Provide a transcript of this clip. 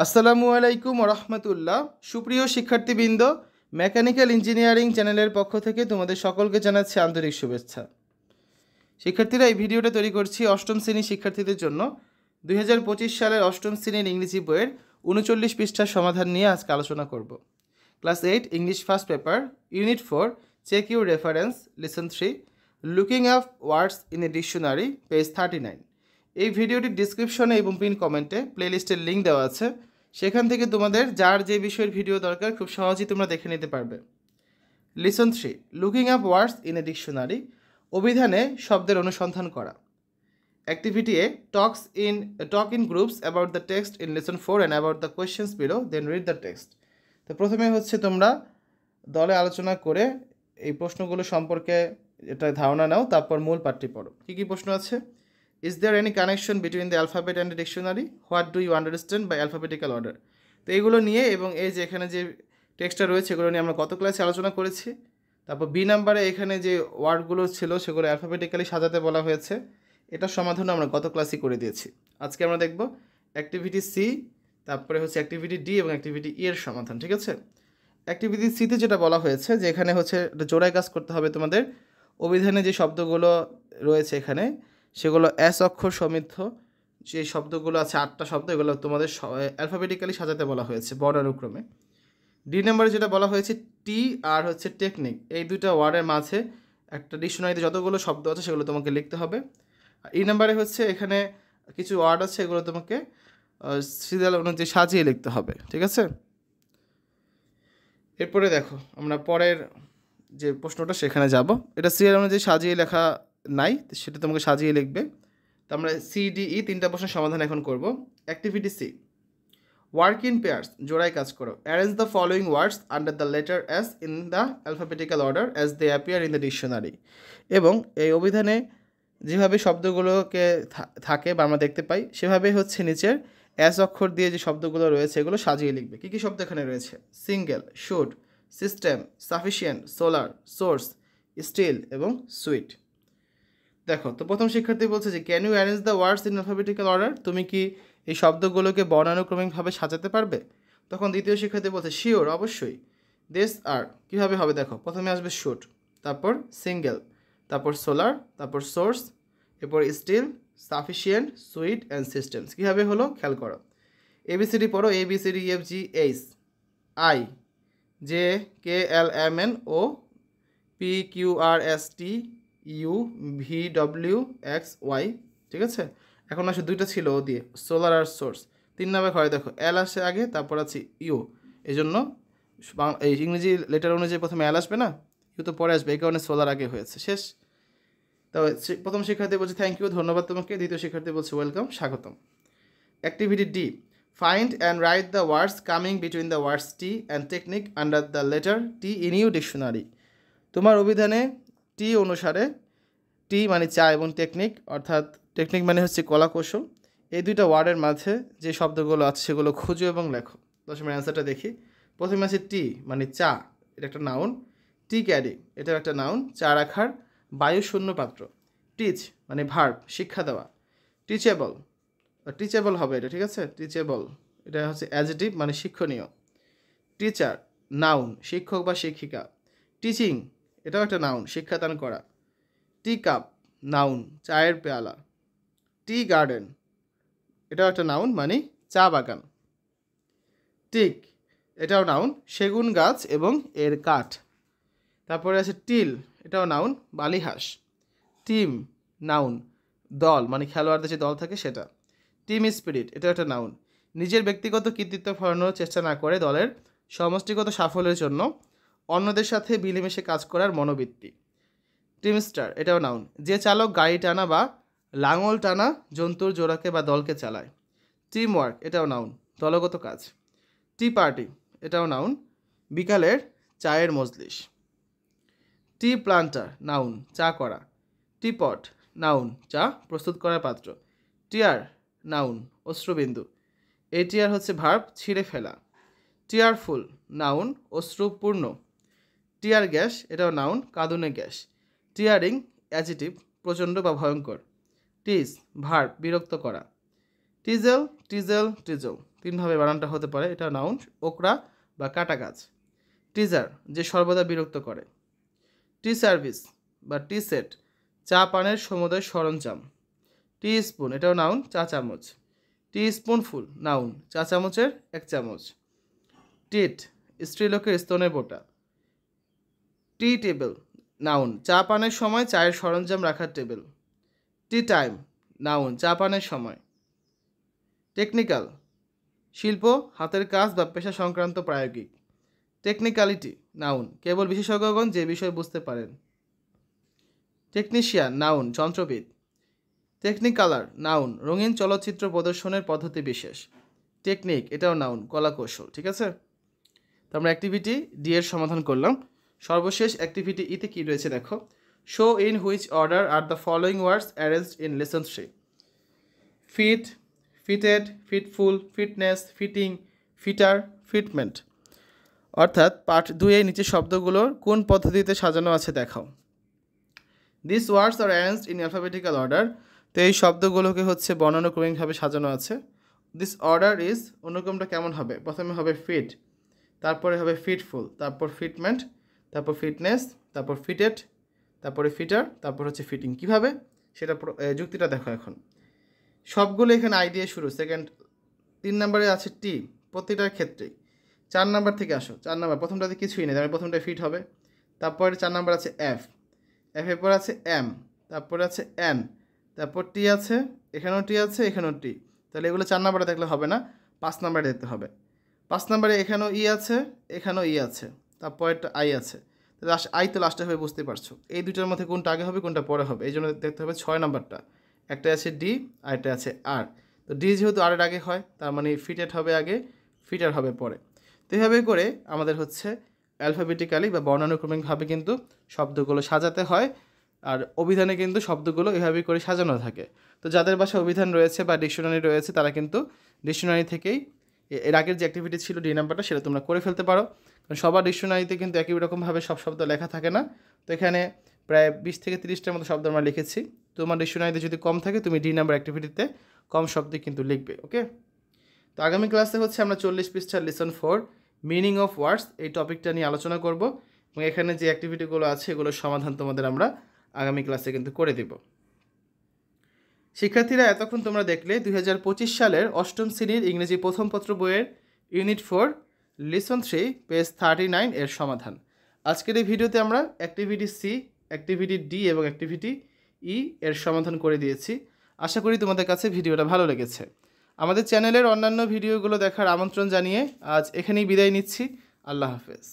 আসসালামু আলাইকুম রহমতুল্লাহ। সুপ্রিয় শিক্ষার্থীবৃন্দ, মেকানিক্যাল ইঞ্জিনিয়ারিং চ্যানেলের পক্ষ থেকে তোমাদের সকলকে জানাচ্ছি আন্তরিক শুভেচ্ছা। শিক্ষার্থীরা, এই ভিডিওটা তৈরি করছি অষ্টম শ্রেণীর শিক্ষার্থীদের জন্য। 2025 সালের অষ্টম শ্রেণীর ইংরেজি বইয়ের 39 পৃষ্ঠার সমাধান নিয়ে আজকে আলোচনা করব। Class 8 English first paper, unit 4, check your reference, lesson 3, looking up words in a dictionary, page 39। এই ভিডিওটির ডিসক্রিপশনে এবং পিন কমেন্টে প্লেলিস্টের লিঙ্ক দেওয়া আছে। সেখান থেকে তোমাদের যার যে বিষয়ের ভিডিও দরকার খুব সহজেই তোমরা দেখে নিতে পারবে। Lesson 3, looking up words in a dictionary, অভিধানে শব্দের অনুসন্ধান করা। Activity A, talk in groups about the text in lesson 4 and about the questions below, then read the text. তো প্রথমে হচ্ছে তোমরা দলে আলোচনা করে এই প্রশ্নগুলো সম্পর্কে এটা ধারণা নাও, তারপর মূল পাঠটি পড়ো। কী কী প্রশ্ন আছে? Is there any connection between the alphabet and the dictionary? What do you understand by alphabetical order? তো এইগুলো নিয়ে এবং এই যে এখানে যে টেক্সটটা রয়েছে এগুলো নিয়ে আমরা গত ক্লাসে আলোচনা করেছি। তারপর বি নাম্বারে এখানে যে ওয়ার্ডগুলো ছিল সেগুলো অ্যালফাবেটিক্যালি সাজাতে বলা হয়েছে। এটার সমাধান আমরা গত ক্লাসই করে দিয়েছি। আজকে আমরা দেখব অ্যাক্টিভিটি সি, তারপরে হচ্ছে অ্যাক্টিভিটি ডি এবং অ্যাক্টিভিটি ই এর সমাধান। ঠিক আছে? অ্যাক্টিভিটি সিতে যেটা বলা হয়েছে যে এখানে হচ্ছে জোড়ায় কাজ করতে হবে তোমাদের। অভিধানে যে শব্দগুলো রয়েছে এখানে সেগুলো এস অক্ষর সমৃদ্ধ যে শব্দগুলো আছে, 8টা শব্দ, এগুলো তোমাদের অ্যালফাবেটিক্যালি সাজাতে বলা হয়েছে বর্ণানুক্রমে। ডি নাম্বারে যেটা বলা হয়েছে টি আর হচ্ছে টেকনিক, এই দুইটা ওয়ার্ডের মাঝে একটা ডিকশনারিতে যতগুলো শব্দ আছে সেগুলো তোমাকে লিখতে হবে। আর ই নাম্বারে হচ্ছে এখানে কিছু ওয়ার্ড আছে, এগুলো তোমাকে সিরিয়াল অনুযায়ী সাজিয়ে লিখতে হবে। ঠিক আছে? এরপরে দেখো আমরা পরের যে প্রশ্নটা সেখানে যাব। এটা সিরিয়াল অনুযায়ী সাজিয়ে লেখা নাই, সেটা তোমাকে সাজিয়ে লিখবে। তো আমরা সিডিই 3টা প্রশ্নের সমাধান এখন করব। Activity C, work in pairs, জোড়ায় কাজ করো। Arrange the following words under the letter S in the alphabetical order as they appear in the dictionary. এবং এই অভিধানে যেভাবে শব্দগুলোকে থাকে বা আমরা দেখতে পাই সেভাবেই হচ্ছে নিচের এস অক্ষর দিয়ে যে শব্দগুলো রয়েছে এগুলো সাজিয়ে লিখবে। কী কী শব্দ এখানে রয়েছে? Single, should, system, sufficient, solar, source, steel এবং সুইট। দেখো, তো প্রথম শিক্ষার্থী বলছে যে can you arrange the words in alphabetical order? তুমি কি এই শব্দগুলোকে বর্ণানুক্রমিকভাবে সাজাতে পারবে? তখন দ্বিতীয় শিক্ষার্থী বলছে শিওর, অবশ্যই। দিস আর কীভাবে হবে? দেখো, প্রথমে আসবে শুড, তারপর সিঙ্গেল, তারপর সোলার, তারপর সোর্স, এরপর steel, sufficient, sweet and systems. কীভাবে হলো খেয়াল করো। এবিসিডি পড়ো, ABCD EFG H I J K L M N O P Q R S T U V W X Y। ঠিক আছে? এখন আসলে দুইটা ছিল ও দিয়ে, সোলার আর সোর্স। 3 নম্বর ঘরে দেখো এল আসে আগে, তারপর আছে ইউ। এই জন্য এই ইংরেজি লেটার অনুযায়ী প্রথমে এল আসবে না, ইউ তো পরে আসবে, এই কারণে সোলার আগে হয়েছে। শেষ। তবে প্রথম শিক্ষার্থী বলছে থ্যাংক ইউ, ধন্যবাদ তোমাকে। দ্বিতীয় শিক্ষার্থী বলছে ওয়েলকাম, স্বাগতম। Activity D, find and write the words coming between the words T and technique under the letter T in you dictionary. তোমার অভিধানে টি অনুসারে, টি মানে চা এবং টেকনিক, অর্থাৎ টেকনিক মানে হচ্ছে কলা কৌশল, এই দুইটা ওয়ার্ডের মাঝে যে শব্দগুলো আছে সেগুলো খুঁজো এবং লেখো। দশমের অ্যান্সারটা দেখি। প্রথমে আছে টি মানে চা, এটা একটা নাউন। টি ক্যারি, এটাও একটা নাউন, চা রাখার বায়ুশূন্য পাত্র। টিচ মানে ভার্ব, শিক্ষা দেওয়া। টিচেবল, টিচেবল হবে এটা। ঠিক আছে? টিচেবল এটা হচ্ছে অ্যাডজেক্টিভ মানে শিক্ষণীয়। টিচার নাউন, শিক্ষক বা শিক্ষিকা। টিচিং এটাও একটা নাউন, শিক্ষাদান করা। টি কাপ নাউন, চায়ের পেয়ালা। টি গার্ডেন এটাও একটা নাউন মানে চা বাগান। টিক এটাও নাউন, সেগুন গাছ এবং এর কাঠ। তারপরে আছে টিল, এটাও নাউন, বালিহাঁস। টিম নাউন, দল মানে খেলোয়াড়দের যে দল থাকে সেটা। টিম স্পিরিট এটাও একটা নাউন, নিজের ব্যক্তিগত কৃতিত্ব ফলানোর চেষ্টা না করে দলের সমষ্টিগত সাফল্যের জন্য অন্যদের সাথে মিলেমিশে কাজ করার মনোবৃত্তি। টিমস্টার এটাও নাউন, যে চালক গাড়ি টানা বা লাঙল টানা জন্তুর জোড়াকে বা দলকে চালায়। টিম ওয়ার্ক এটাও নাউন, দলগত কাজ। টি পার্টি এটাও নাউন, বিকালের চায়ের মজলিস। টি প্লান্টার নাউন, চা করা। টি পট নাউন, চা প্রস্তুত করার পাত্র। টিয়ার নাউন, অশ্রুবিন্দু। এই টিয়ার হচ্ছে ভার্ব, ছিঁড়ে ফেলা। টিয়ারফুল নাউন, অশ্রুপূর্ণ। টিয়ার গ্যাস এটাও নাউন, কাঁদুনে গ্যাস। টিয়ারিং অ্যাডজেক্টিভ, প্রচণ্ড বা ভয়ঙ্কর। টিজ ভার্ব, বিরক্ত করা। টিজেল, টিজেল, টিজেল 3 ভাবে বানানটা হতে পারে, এটা নাউন, ওকরা বা কাটা গাছ। টিজার, যে সর্বদা বিরক্ত করে। টি সার্ভিস বা টি সেট, চা পানের সমুদয় সরঞ্জাম। টি স্পুন, এটাও নাউন, চা চামচ। টি স্পুনফুল, নাউন, চা চামচের 1 চামচ। টিট, স্ত্রীলোকের স্তনের বোটা। টি টেবিল, নাউন, চা পানের সময় চায়ের সরঞ্জাম রাখার টেবিল। টি টাইম, নাউন, চা পানের সময়। টেকনিক্যাল, শিল্প, হাতের কাজ বা পেশা সংক্রান্ত প্রায়োগিক। টেকনিক্যালিটি, নাউন, কেবল বিশেষজ্ঞগণ যে বিষয় বুঝতে পারেন। টেকনিশিয়ান, নাউন, যন্ত্রবিদ। টেকনিকালার, নাউন, রঙিন চলচ্চিত্র প্রদর্শনের পদ্ধতি বিশেষ। টেকনিক, এটাও নাউন, কলাকৌশল। ঠিক আছে, তো আমরা অ্যাক্টিভিটি ডি এর সমাধান করলাম। সর্বশেষ অ্যাক্টিভিটি ইতে কী রয়েছে দেখো। Show in which order are the following words arranged in lesson 3। Fit, fitted, fitful, fitness, fitting, fitter, fitment. অর্থাৎ পার্ট 2 এর নিচে শব্দগুলোর কোন পদ্ধতিতে সাজানো আছে দেখাও। This words are arranged in alphabetical order. তো এই শব্দগুলোকে হচ্ছে বর্ণানুক্রমিকভাবে সাজানো আছে। দিস অর্ডার ইজ, অনুক্রমটা কেমন হবে? প্রথমে হবে ফিট, তারপরে হবে ফিটফুল, তারপর ফিটমেন্ট, তারপর ফিটনেস, তারপর ফিটেড, তারপরে ফিটার, তারপর হচ্ছে ফিটিং। কীভাবে সেটা যুক্তিটা দেখো এখন। সবগুলো এখানে আই দিয়ে শুরু। সেকেন্ড 3 নম্বরে আছে টি, প্রতিটার ক্ষেত্রেই। 4 নাম্বার থেকে আসো। 4 নাম্বার প্রথমটাতে কিছুই নেই, তারপরে প্রথমটা ফিট হবে। তারপরে 4 নাম্বার আছে এফ, এফের পর আছে এম, তারপরে আছে এন, তারপর টি আছে, এখানেও টি আছে, এখানেও টি। তাহলে এগুলো 4 নাম্বারে দেখলে হবে না, 5 নাম্বারে দেখতে হবে। 5 নাম্বারে এখানেও ই আছে, এখানেও ই আছে, তারপর একটা আই আছে। তাহলে আই তো লাস্টে হবে, বুঝতে পারছো। এই দুটোর মধ্যে কোনটা আগে হবে কোনটা পরে হবে, এই জন্য দেখতে হবে 6 নাম্বারটা। একটা আছে ডি আর একটা আছে আর। তো ডি যেহেতু আর এর আগে হয়, তার মানে ফিটেড হবে আগে, ফিটার হবে পরে। তো এভাবে করে আমাদের হচ্ছে অ্যালফাবেটিক্যালি বা বর্ণানুক্রমিকভাবে কিন্তু শব্দগুলো সাজাতে হয়। আর অভিধানে কিন্তু শব্দগুলো এভাবেই করে সাজানো থাকে। তো যাদের বাসায় অভিধান রয়েছে বা ডিকশনারি রয়েছে, তারা কিন্তু ডিকশনারি থেকেই এর আগের যে অ্যাক্টিভিটি ছিল ডি নাম্বারটা, সেটা তোমরা করে ফেলতে পারো। কারণ সবার ডিকশনারিতে কিন্তু একই রকমভাবে সব শব্দ লেখা থাকে না। তো এখানে প্রায় 20 থেকে 30টার মতো শব্দ আমরা লিখেছি। তোমার ডিকশনারিতে যদি কম থাকে, তুমি ডি নাম্বার অ্যাক্টিভিটিতে কম শব্দ কিন্তু লিখবে। ওকে, তো আগামী ক্লাসে হচ্ছে আমরা 40 পৃষ্ঠার লেসন 4 মিনিং অফ ওয়ার্ডস এই টপিকটা নিয়ে আলোচনা করব, এবং এখানে যে অ্যাক্টিভিটিগুলো আছে এগুলোর সমাধান তোমাদের আমরা আগামী ক্লাসে কিন্তু করে দেব। শিক্ষার্থীরা, এতক্ষণ তোমরা দেখলে 2025 সালের 8ম শ্রেণীর ইংরেজি প্রথম পত্র বইয়ের ইউনিট 4 লেসন 3 পেজ 39 এর সমাধান। আজকের এই ভিডিওতে আমরা অ্যাক্টিভিটি সি, অ্যাক্টিভিটি ডি এবং অ্যাক্টিভিটি ই এর সমাধান করে দিয়েছি। আশা করি তোমাদের কাছে ভিডিওটা ভালো লেগেছে। আমাদের চ্যানেলের অন্যান্য ভিডিওগুলো দেখার আমন্ত্রণ জানিয়ে আজ এখানেই বিদায় নিচ্ছি। আল্লাহ হাফেজ।